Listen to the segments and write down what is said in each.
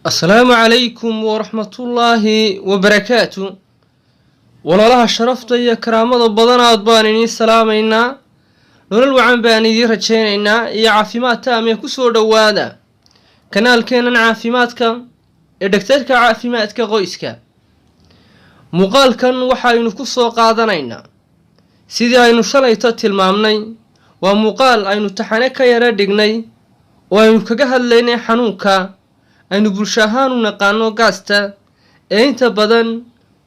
السلام عليكم ورحمة الله وبركاته. والله شرفت يا كرامة بدنا أضباني سلامينا نقول وعن باني رجينا يا عافيمات تام يكسر دوادا كنال كينا عافيماتك دكتورك عافيماتك غويسك مقال كان وحا ينكسو قادنينا سيدي aynu shalayto tilmaamnay waa muuqaal aynu taxane ka yara dhignay oo aynu kaga hadlaynay xanuunka aynu bulsho ahaan u naqaano gaasta ee inta badan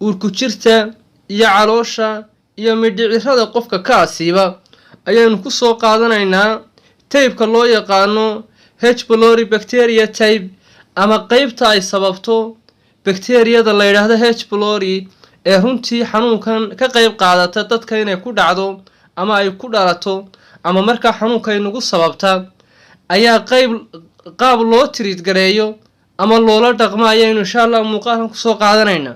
uurku jirta iyo caloosha iyo midhicirada qofka ka asiiba ayaynu ku soo qaadanaynaa taybka loo yaqaano H pylori bacteria type ama qaybta ay sababto bakteeriyada la yiraahdo H pylori ee runtii xanuunkan ka qayb qaadata dadka inay ku dhacdo ama ay ku dhalato ama marka xanuunka ay nagu sababta ayaa qaab loo treat gareeyo ama loola dhaqmaayo insha Allah muuqaalkan ku soo qaadanayna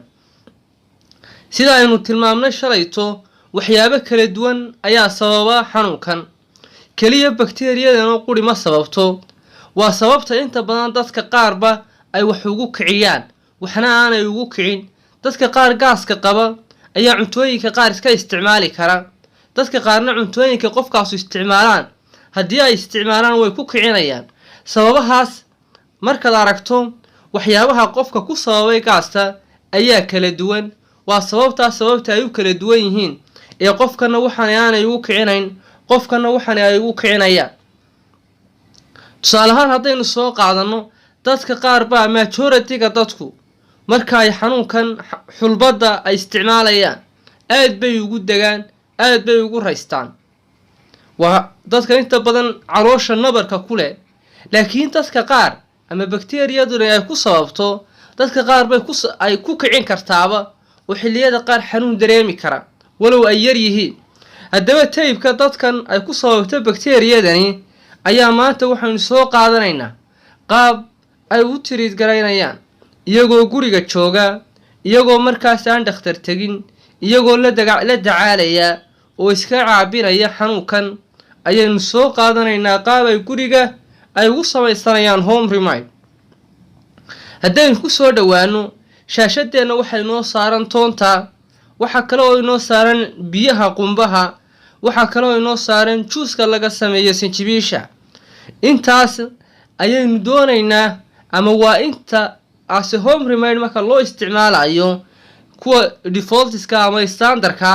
sida aynu tilmaamnay shalayto waxyaabo kala duwan ayaa sababa xanuunkan kaliya bakteeriyadan quri ma sababto waa sababta inta badan dadka qaarba ay wax ugu kiciyaan waxna aanay ugu kicin dadka qaar gaaska qaba ayaa cuntooyinka qaar iska isticmaali kara dadka qaarna cuntooyinka qofkaas isticmaalaan haddii ay isticmaalaan way ku kicinayaan sababahaas marka la aragto waxyaabaha qofka ku sababay gaasta ayaa kala duwan waa sababta ay u kala duwan yihiin ee qofkana waxaan aanay ugu kicinayn qofkana waxaan ay ugu kicinayaan tusaale ahaan haddaynu soo qaadano dadka qaar baa majority-ga dadku marka ay xanuunkan xulbada ay isticmaalayaan aad bay ugu degaan aad bay ugu raystaan waa dadka inta badan caloosha nabarka ku leh laakiin dadka qaar ama bakteeriyadu ay ku sababto dadka qaar bay ku kicin kartaaba oo xilliyada qaar xanuun dareemi kara walow ay yar yihiin haddaba taybka dadkan ay ku sababto bakteeriyadani ayaa maanta waxaanu soo qaadanaynaa qaab ay u treat gareynayaan iyagoo guriga jooga iyagoo markaas aan dhakhtar tagin iyagoo la dacaalaya oo iska caabinaya xanuunkan ayaynu soo qaadanaynaa qaab ay guriga ay ugu samaysanayaan home remedy haddaynu ku soo dhawaano shaashadeena waxay noo saaran toonta waxa kale oo inoo saaran biyaha qumbaha waxa kale oo inoo saaran juuska laga sameeyo sinjibiisha intaas ayaynu doonaynaa ama waa inta as home remedy marka loo isticmaalayo kuwa defaultiska ama standardka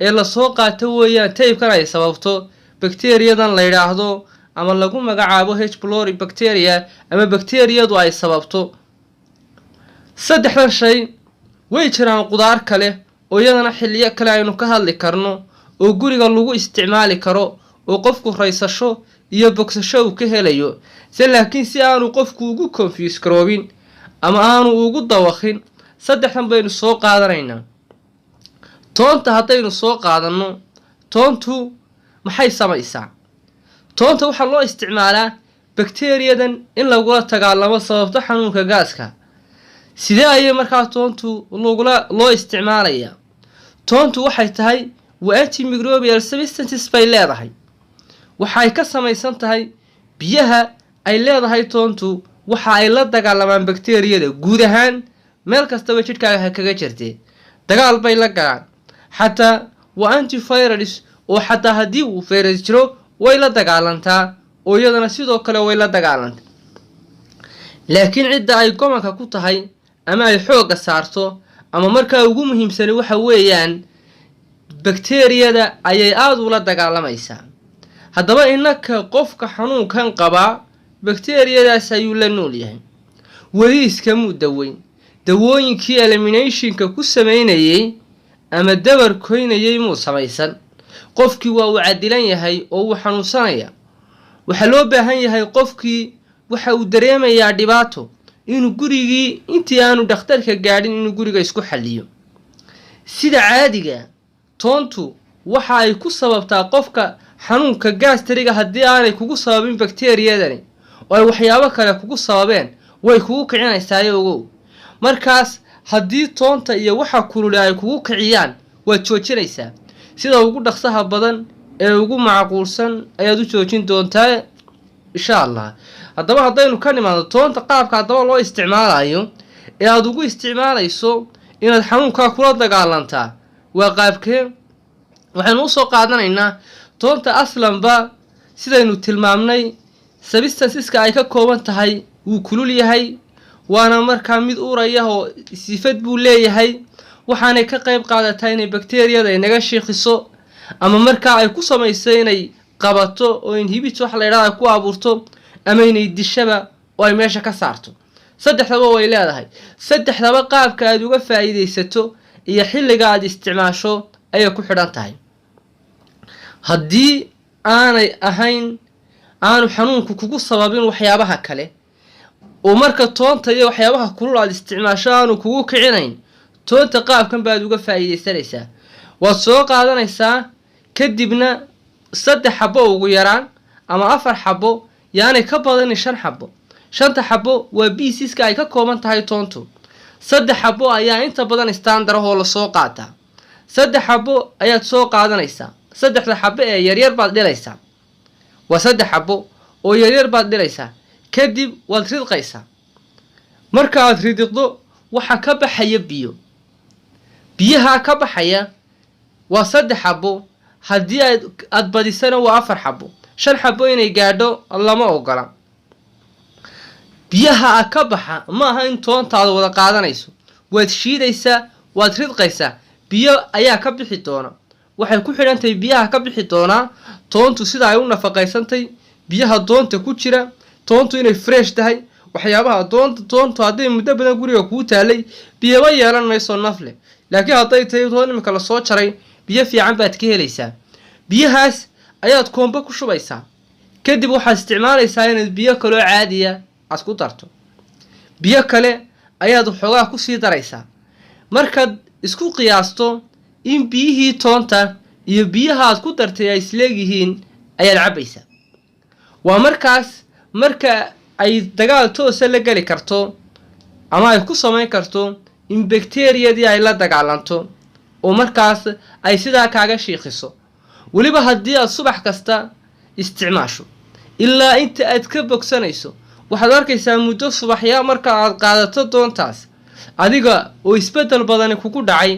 ee la soo qaato weeyaan taybkan ay sababto bakteeriyadan la yiraahdo ama lagu magacaabo H pylori bacteria ama bakteeriyadu ay sababto saddexdan shay way jiraan qudaar kale oo iyadana xilliyo kale aynu ka hadli karno oo guriga lagu isticmaali karo oo qofku raysasho iyo bogsasho uu ka helayo laakiin si aanu qofku ugu confuse garoobin ama aanu ugu dawaqin saddexdan baynu soo qaadanaynaa toonta haddaynu soo qaadano toontu maxay samaysaa toonta waxaa loo isticmaalaa bakteeriyadan in lagula dagaalamo sababta xanuunka gaaska sidee ayay markaa toontu loo isticmaalayaa toontu waxay tahay waa antimicrobial substances bay leedahay waxay ka samaysan tahay biyaha ay leedahay toontu waxa ay la dagaalamaan bakteeriyada guud ahaan meel kasta jidhkaaga kaga jirtay dagaal bay la galaan xataa waa antivirus oo xataa haddii uu virus jiro way la dagaalantaa oo iyadana sidoo kale way la dagaalantaa laakiin cidda ay go'aanka ku tahay ama ay xooga saarto ama markaa ugu muhiimsan waxa weeyaan bakteeriyada ayay aad ula dagaalamaysaa haddaba innaka qofka xanuunkan qaba bakteeriyadaas ayuu la nool yahay weli iskama daweyn dawooyinkii eliminationka ku sameynayay ama dabar koynayay muu samaysan qofkii waa uu cadilan yahay oo uu xanuunsanaya waxa loo baahan yahay qofkii waxa uu dareemayaa dhibaato inuu gurigii intii aanu dhakhtarka gaadhin inuu guriga isku xalliyo sida caadiga toontu waxa ay ku sababtaa qofka xanuunka gastriga haddii aanay kugu sababin bakteeriyadani oo ay waxyaabo kale kugu sababeen way kugu kicinaysaa ogow markaas haddii toonta iyo waxa kulul ay kugu kiciyaan waad joojinaysaa sida ugu dhaqsaha badan ee ugu macquulsan ayaad u joojin doontaa insha Allah haddaba haddaynu ka nimaado toonta qaabka haddaba loo isticmaalayo ee aad ugu isticmaalayso inaad xanuunkaa kula dagaalantaa waa qaabkee. waxaynu usoo qaadanaynaa toonta aslanba sidaynu tilmaamnay substanceska ay ka kooban tahay wuu kulul yahay, waana markaa mid uraya oo sifad buu leeyahay, waxaanay ka qayb qaadataa inay bakteeriyada ay naga shiiqiso ama markaa ay ku samayso inay qabato oo inhibit wax la yidhahdo ay ku abuurto ama inay dishaba oo ay meesha ka saarto. saddexdaba way leedahay. saddexdaba qaabka aad uga faa'iidaysato iyo xilliga aad isticmaasho ayay ku xidhan tahay. haddii aanay ahayn aanu xanuunku kugu sababin waxyaabaha kale oo marka toonta iyo waxyaabaha kulul aad isticmaasho aanu kugu kicinayn, toonta qaabkan baad uga faa'iidaysanaysaa. waad soo qaadanaysaa kadibna 3 xabo ugu yaraan ama 4 xabo yaani ka badan 5 xabo. 5 xabo waa pieces-ka ay ka kooban tahay toontu. 3 xabo ayaa inta badan standard oo la soo qaataa. 3 xabo ayaad soo qaadanaysaa. 3 xabo ee yaryar baad dhilaysaa. waa 3 xabo oo yaryar baad dhilaysaa. kadib waad ridqaysaa. marka aad ridqdo waxa ka baxaya biyo. biyaha ka baxaya waa 3 xabo. haddii aad badisana waa 4 xabo. 5 xabo inay gaadho lama ogola. biyaha ka baxa ma aha in toontaada wada qaadanayso. waad shiidaysaa, waad ridqaysaa, biyo ayaa ka bixi doona. waxay ku xidhan tahay biyaha ka bixi doona toontu sida ay u nafaqaysantay, biyaha doonta ku jira, toontu inay fresh tahay, waxyaabaha toontu hadday muddo badan guriga kuu taalay biyaba yeelan mayso nafle. laakiin hadday tahay toon imika la soo jaray biyo fiican baad ka helaysaa. biyahaas ayaad koomba ku shubaysaa. kadib waxaad isticmaalaysaa inaad biyo kale oo caadiya aad ku darto. biyo kale ayaad waxoogaa ku sii daraysaa. markaad isku qiyaasto in biyihii toonta iyo biyaha aad ku dartay ay isleeyihiin ayaad cabaysaa. waa markaas marka ay dagaal toosa la gali karto ama ay ku samayn karto in bakteeriyadii ay la dagaalanto oo markaas ay sidaa kaaga shiiqiso. weliba haddii aad subax kasta isticmaasho ilaa inta aad ka bogsanayso, waxaad arkaysaa muddo subaxya marka aad qaadato doontaas adiga oo isbedel badan kugu dhacay,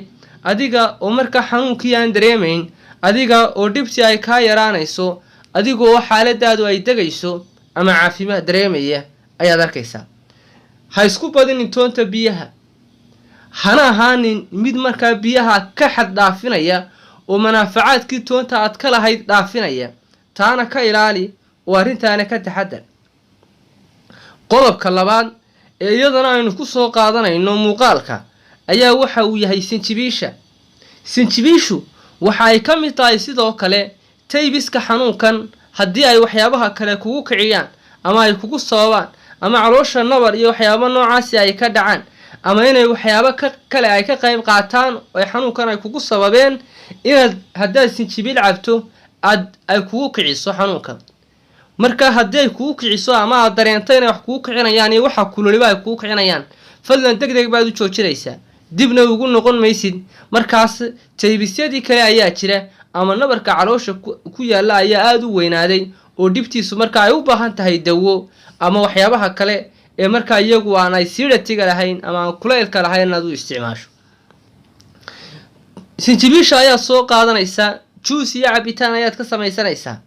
adiga oo marka xanuunkii aan dareemayn, adiga oo dhibti ay ka yaraanayso, adiga oo xaaladaadu ay degayso ama caafimaad dareemaya ayaad arkaysaa. ha isku badinin toonta biyaha. hana ahaanin mid markaa biyaha ka xad dhaafinaya oo manaafacaadkii toonta aad ka lahayd dhaafinaya. taana ka ilaali oo arrintaana ka taxadar. qodobka labaad ee iyadana aynu ku soo qaadanayno muuqaalka ayaa waxa uu yahay sinjibiisha. sinjibiishu waxa ay ka mid tahay sidoo kale taybiska xanuunkan haddii ay waxyaabaha kale kugu kiciyaan ama ay kugu sababaan ama caloosha nabar iyo waxyaabo noocaasi ay ka dhacaan ama inay waxyaabo kale ay ka qayb qaataan oo xanuunkan ay kugu sababeen inaad haddaad sinjibiil cabto ay kugu kiciso xanuunkan. marka haddii ay kugu kiciso ama aad dareento inay wax kugu kicinayaan iyo waxa kuloliba ay kugu kicinayaan, fadlan degdeg baad u joojinaysaa. dibna ugu noqon maysid. markaas taybisyadii kale ayaa jira ama nabarka caloosha ku yaala ayaa aad u weynaaday oo dhibtiisu marka ay u baahan tahay dawo ama waxyaabaha kale ee marka iyagu aan acidity-ga lahayn ama aan kulaylka lahayn aad u isticmaasho. sinjibiisha ayaad soo qaadanaysaa. juice iyo cabitaan ayaad ka samaysanaysaa.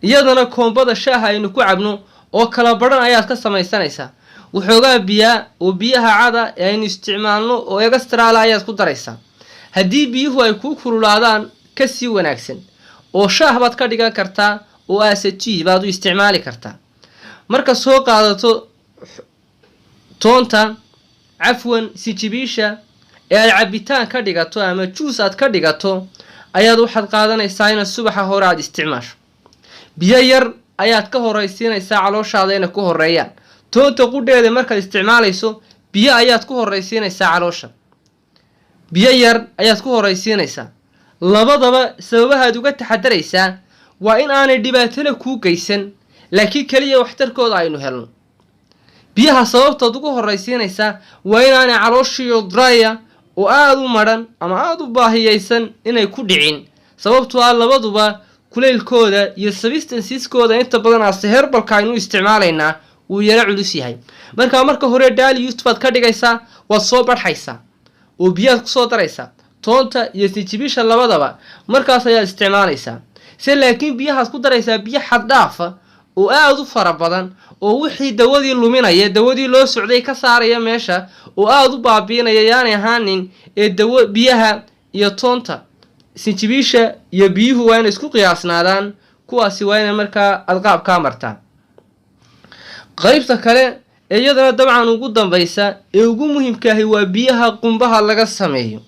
iyadana koombada shaaha aynu ku cabno oo kala baran ayaad ka samaysanaysaa. waxoogaa biyaha cada ee aynu isticmaalno oo extra ayaad ku daraysaa. haddii biyuhu ay kuu kululaadaan ka sii wanaagsan oo shaah baad ka dhigan kartaa oo asaji baad u isticmaali kartaa. marka soo qaadato toonta cafwan sinjibiisha ee aad cabitaan ka dhigato ama juice aad ka dhigato ayaad waxaad qaadanaysaa inaad subaxa hore aad isticmaasho. biyo yar ayaad ka horeysiinaysaa calooshaada inay ku horeeyaan. toonta qudheeda markaad isticmaalayso biyo ayaad ku horeysiinaysaa caloosha. biyo yar ayaad ku horeysiinaysaa. labadaba sababahaad uga taxadaraysaa waa in aanay dhibaatana kuu geysan laakiin kaliya waxtarkooda aynu helno. biyaha sababtood ugu horeysiinaysaa waa inaanay calooshiyo draya oo aad u maran ama aad u baahiyeysan inay ku dhicin. sababtoo ah labaduba kulaylkooda iyo substanceskooda inta badan as herbalka aynu isticmaalaynaa uu yara culus yahay. marka hore dilute baad ka dhigaysaa, waad soo barxaysaa oo biyaad ku soo daraysaa toonta iyo sinjibiisha labadaba markaas ayaa isticmaalaysaa. laakiin biyahaas ku daraysaa biyo xad dhaaf ah oo aad u fara badan oo wixii dawadii luminaya, dawadii loo socday ka saaraya meesha oo aad u baabiinaya yaani ahaanin ee biyaha iyo toonta sinjibiisha iyo biyuhu waa inay isku qiyaasnaadaan. kuwaasi waa inay markaa adqaab ka martaan. qaybta kale ee iyadana dabcan ugu dambaysa ee ugu muhiimka ah waa biyaha qumbaha laga sameeyo.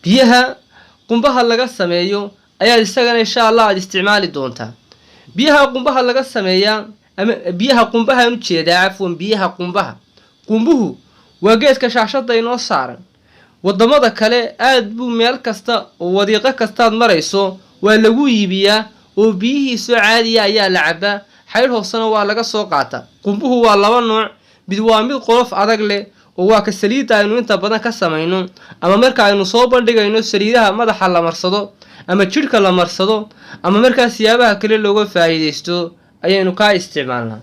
biyaha qumbaha laga sameeyo ayaa isagana insha Allah aad isticmaali doontaa. biyaha qumbaha laga sameeyaa ama biyaha qumbaha u jeedaa afwan biyaha qumbuhu waa geedka shaashada inoo saaran. wadamada kale aad buu meel kasta oo wadiiqo kastaad marayso waa lagu iibiyaa oo biyihiisu caadiya ayaa la cabaa, xayl hoosana waa laga soo qaata. qumbuhu waa laba nooc, mid waa mid qolof adag leh oo waa ka saliida aynu inta badan ka samayno ama marka aynu soo bandhigayno saliidaha madaxa la marsado ama jidhka la marsado ama markaa siyaabaha kale looga faa'iideysto ayaynu ka isticmaalnaa.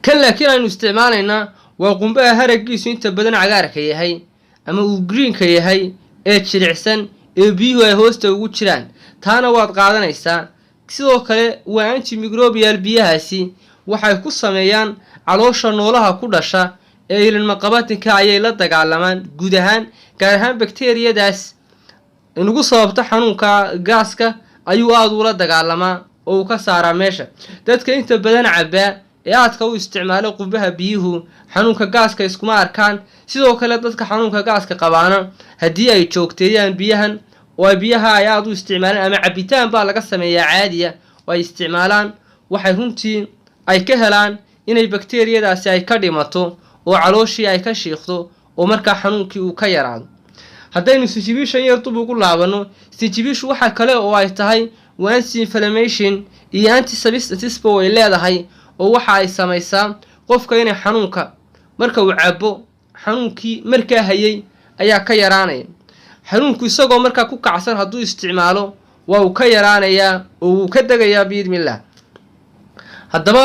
kan laakiin aynu isticmaalaynaa waa qumbaha haragiisu inta badan cagaarka yahay ama uu greenka yahay ee jilicsan ee biyuhu ay hoosta ugu jiraan. taana waad qaadanaysaa. sidoo kale waa antimicrobial. biyahaasi waxay ku sameeyaan caloosha noolaha ku dhasha ee ilma qabatinka ayay la dagaalamaan guud ahaan, gaar ahaan bakteeriyadaas inugu sababta xanuunka gaaska ayuu aad ula dagaalamaa oo uu ka saaraa meesha. dadka inta badan cabaa ee aadka u isticmaalo qumbaha biyuhu xanuunka gaaska iskuma arkaan. sidoo kale dadka xanuunka gaaska qabaana haddii ay joogteeyaan biyahan oo biyaha ay aad u isticmaalaan ama cabitaan baa laga sameeyaa caadiya oo ay isticmaalaan, waxay runtii ay ka helaan inay bakteeriyadaasi ay ka dhimato oo calooshii ay ka shiiqdo oo markaa xanuunkii uu ka yaraado. haddaynu sinjibiishan yar dub ugu laabano, sinjibiishu waxa kale oo ay tahay anti-inflammation iyo anti-sepsis way leedahay oo waxa ay samaysaa qofka inay xanuunka marka uu cabo xanuunkii markaa hayay ayaa ka yaraanaya. xanuunku isagoo markaa ku kacsan hadduu isticmaalo waa uu ka yaraanayaa oo uu ka degayaa biidmillah. haddaba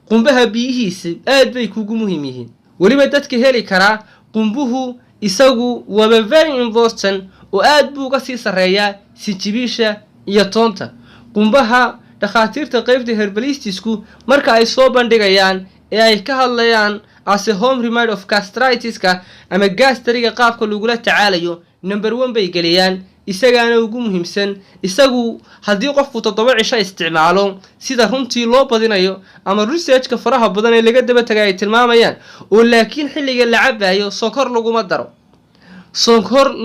qumbaha biyihiisa aad bay kugu muhiim yihiin. weliba dadka heli karaa qumbuhu isagu waa very important oo aad buu uga sii sareeyaa sinjibiisha iyo toonta. qumbaha dhakhaatiirta qaybta herbalistisku marka ay soo bandhigayaan ee ay ka hadlayaan as a home remedy of gastritis-ka ama gastriga qaabka lagula tacaalayo number 1 bay geliyaan. isagaana ugu muhiimsan. isagu haddii qofku 7 cisho isticmaalo sida runtii loo badinayo ama researchka faraha badan ee laga daba tagay ay tilmaamayaan, oo laakiin xilliga la cabayo sonkor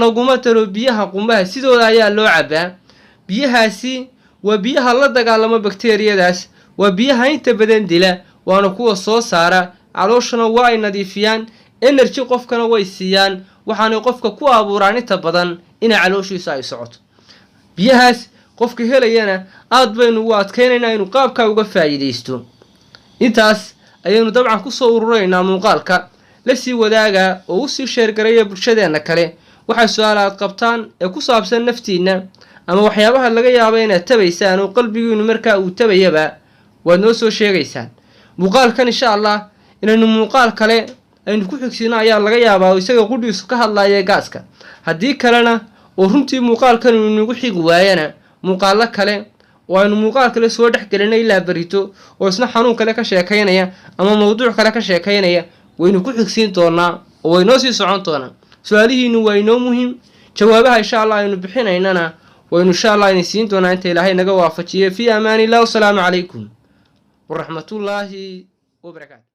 laguma daro biyaha qumbaha sidooda ayaa loo cabaa. biyahaasi waa biyaha la dagaalamo bakteeriyadaas, waa biyaha inta badan dila, waana kuwa soo saara calooshana waa ay nadiifiyaan, energy qofkana way siiyaan, waxaana qofka ku abuuraan inta badan inay calooshiisa ay socoto. biyahaas qofka helayana aad baynu ugu adkaynaynaa inuu qaabka uga faa'iideysto. intaas ayaynu dabcan ku soo ururaynaa muuqaalka. la sii wadaaga oo u sii sheer gareeya bulshadeena kale. waxay su'aalaad qabtaan ee ku saabsan naftiina ama waxyaabaha laga yaabo inaad tabaysaan oo qalbigiinu markaa uu tabayaba waad noo soo sheegaysaan. muuqaalkan insha Allah inaynu muuqaal kale aynu ku xigsiino ayaa laga yaabaa isaga qudhiisu ka hadlaya gaaska. haddii kalena oo runtii muuqaalkan uu nagu xigi waayana muuqaalo kale oo aynu muuqaal kale soo dhexgelinay ilaa barito oo isna xanuun kale ka sheekaynaya ama mowduuc kale ka sheekaynaya waynu ku xigsiin doonaa oo way noo sii socon doonaa. su'aalihiinu waa inoo muhiim, jawaabaha insha Allah aynu bixinaynana waynu insha Allah idin siin doonaa inta Ilaahay naga waafajiyo. fi amaani Allah. Wassalaamu calaykum wa rahmatullaahi wa barakaatuh.